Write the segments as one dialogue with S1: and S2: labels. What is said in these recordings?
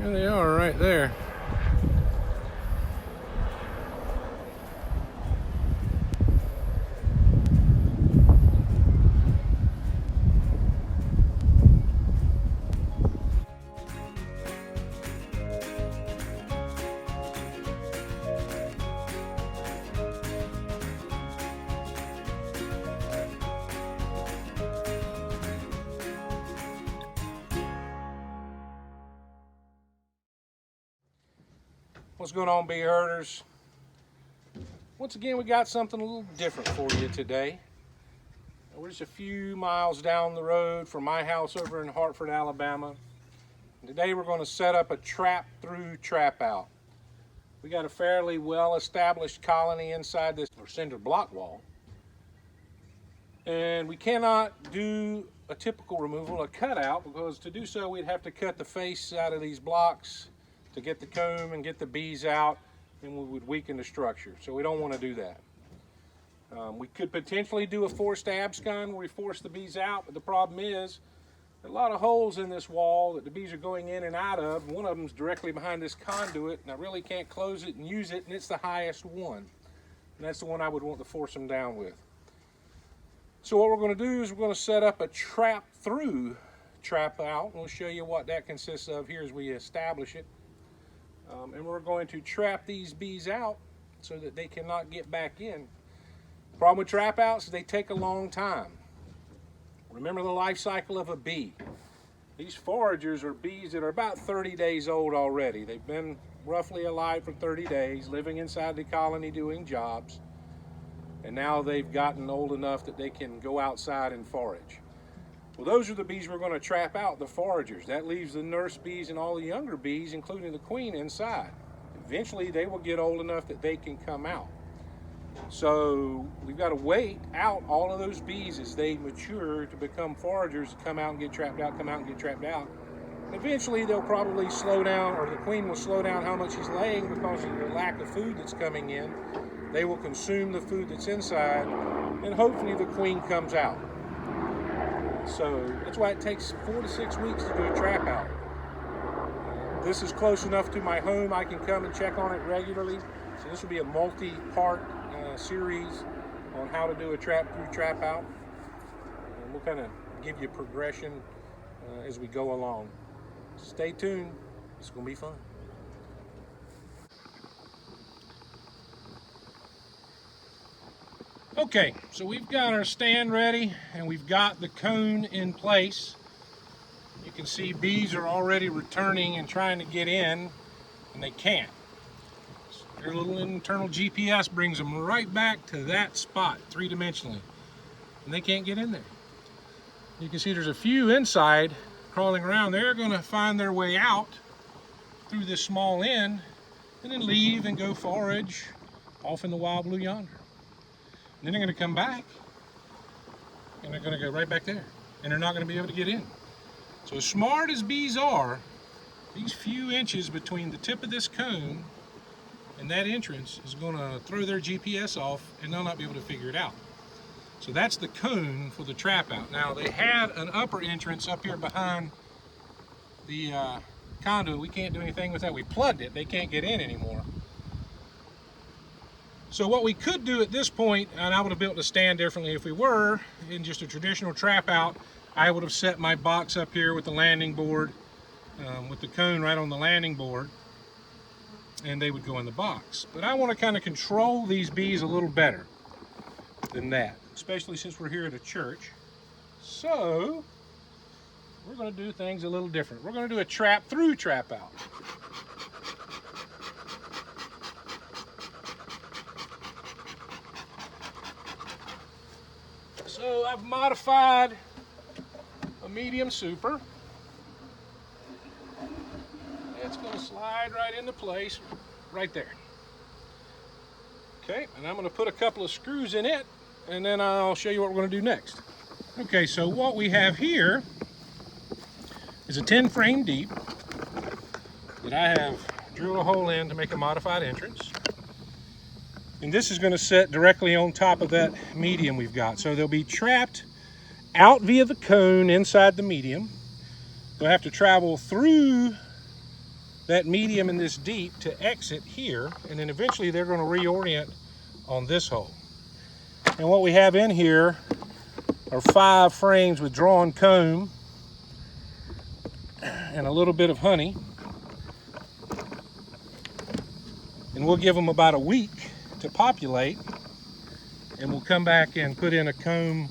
S1: There they are right there. What's going on, bee herders? Once again, we got something a little different for you today. We're just a few miles down the road from my house over in Hartford, Alabama. And today we're going to set up a trap-through trap-out. We got a fairly well-established colony inside this cinder block wall. And we cannot do a typical removal, a cutout, because to do so we'd have to cut the face out of these blocks to get the comb and get the bees out, and we would weaken the structure. So we don't want to do that. We could potentially do a forced abscon where we force the bees out, but the problem is a lot of holes in this wall that the bees are going in and out of. One of them is directly behind this conduit, and I really can't close it and use it, and it's the highest one. And that's the one I would want to force them down with. So what we're going to do is we're going to set up a trap-through trap-out, and we'll show you what that consists of here as we establish it. And we're going to trap these bees out so that they cannot get back in. The problem with trap outs is they take a long time. Remember the life cycle of a bee. These foragers are bees that are about 30 days old already. They've been roughly alive for 30 days, living inside the colony doing jobs. And now they've gotten old enough that they can go outside and forage. Well, those are the bees we're going to trap out, the foragers. That leaves the nurse bees and all the younger bees, including the queen, inside. Eventually, they will get old enough that they can come out. So we've got to wait out all of those bees as they mature to become foragers, to come out and get trapped out, come out and get trapped out. And eventually, they'll probably slow down, or the queen will slow down how much she's laying because of the lack of food that's coming in. They will consume the food that's inside, and hopefully the queen comes out. So that's why it takes 4 to 6 weeks to do a trap out. This is close enough to my home, I can come and check on it regularly. So this will be a multi-part series on how to do a trap-through trap out. And we'll kind of give you progression as we go along. Stay tuned, it's going to be fun. Okay, so we've got our stand ready and we've got the cone in place. You can see bees are already returning and trying to get in, and they can't. So their little internal GPS brings them right back to that spot three-dimensionally, and they can't get in there. You can see there's a few inside crawling around. They're going to find their way out through this small end and then leave and go forage off in the wild blue yonder. Then they're going to come back, and they're going to go right back there, and they're not going to be able to get in. So as smart as bees are, these few inches between the tip of this cone and that entrance is going to throw their GPS off, and they'll not be able to figure it out. So that's the cone for the trap out. Now they had an upper entrance up here behind the conduit. We can't do anything with that. We plugged it. They can't get in anymore. So what we could do at this point, and I would have built the stand differently if we were in just a traditional trap out, I would have set my box up here with the landing board, with the cone right on the landing board, and they would go in the box. But I want to kind of control these bees a little better than that, especially since we're here at a church. So we're going to do things a little different. We're going to do a trap-through trap out. So I've modified a medium super. It's going to slide right into place right there. Okay, and I'm going to put a couple of screws in it, and then I'll show you what we're going to do next. Okay, so what we have here is a 10 frame deep that I have drilled a hole in to make a modified entrance. And this is going to sit directly on top of that medium we've got. So they'll be trapped out via the cone inside the medium. They'll have to travel through that medium and this deep to exit here, and then eventually they're going to reorient on this hole. And what we have in here are 5 frames with drawn comb and a little bit of honey. And we'll give them about a week to populate, and we'll come back and put in a comb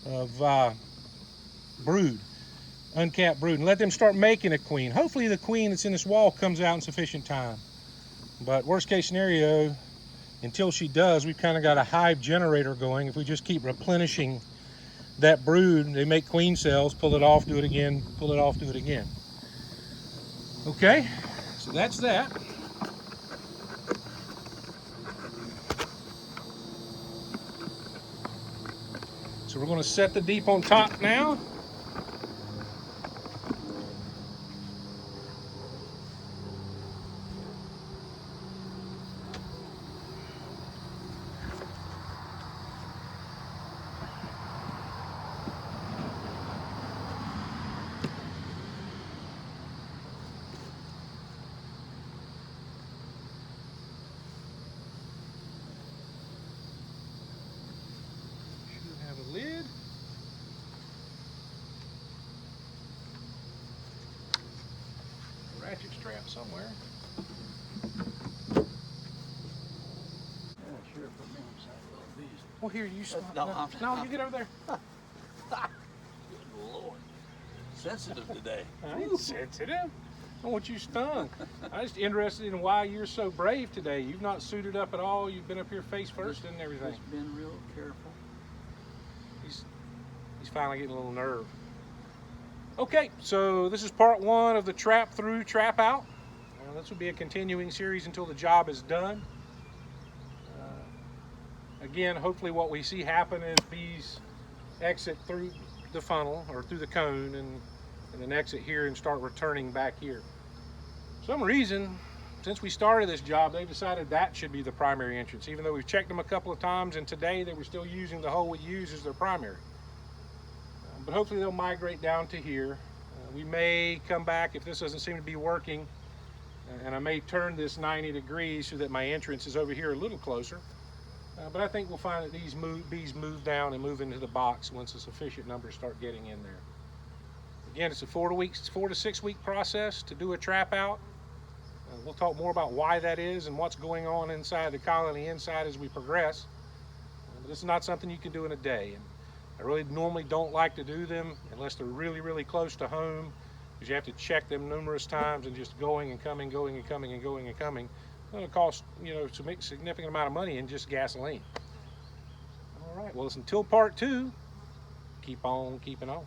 S1: of brood, uncapped brood, and let them start making a queen. Hopefully the queen that's in this wall comes out in sufficient time. But worst case scenario, until she does, we've kind of got a hive generator going. If we just keep replenishing that brood, they make queen cells, pull it off, do it again, pull it off, do it again. Okay, so that's that. So we're going to set the deep on top now. Should have a lid. Ratchet strap somewhere. Well, here, you no, you get over there.
S2: Good Lord. Sensitive today.
S1: I ain't sensitive. I want you stung. I'm just interested in why you're so brave today. You've not suited up at all. You've been up here face first and everything.
S2: Just been real careful.
S1: He's finally getting a little nerve. Okay, so this is part 1 of the trap through, trap out. This will be a continuing series until the job is done. Again, hopefully what we see happen is bees exit through the funnel or through the cone and then exit here and start returning back here. For some reason, since we started this job, they've decided that should be the primary entrance, even though we've checked them a couple of times, and today they were still using the hole we use as their primary. But hopefully they'll migrate down to here. We may come back if this doesn't seem to be working, and I may turn this 90 degrees so that my entrance is over here a little closer. But I think we'll find that these bees move down and move into the box once a sufficient number start getting in there. Again, it's a 4 to 6 week process to do a trap out. We'll talk more about why that is and what's going on inside the colony inside as we progress. But this is not something you can do in a day. And I really normally don't like to do them unless they're really, really close to home, because you have to check them numerous times, and just going and coming, going and coming and going and coming. It's going to cost, a significant amount of money in just gasoline. All right, well, it's until part 2. Keep on keeping on.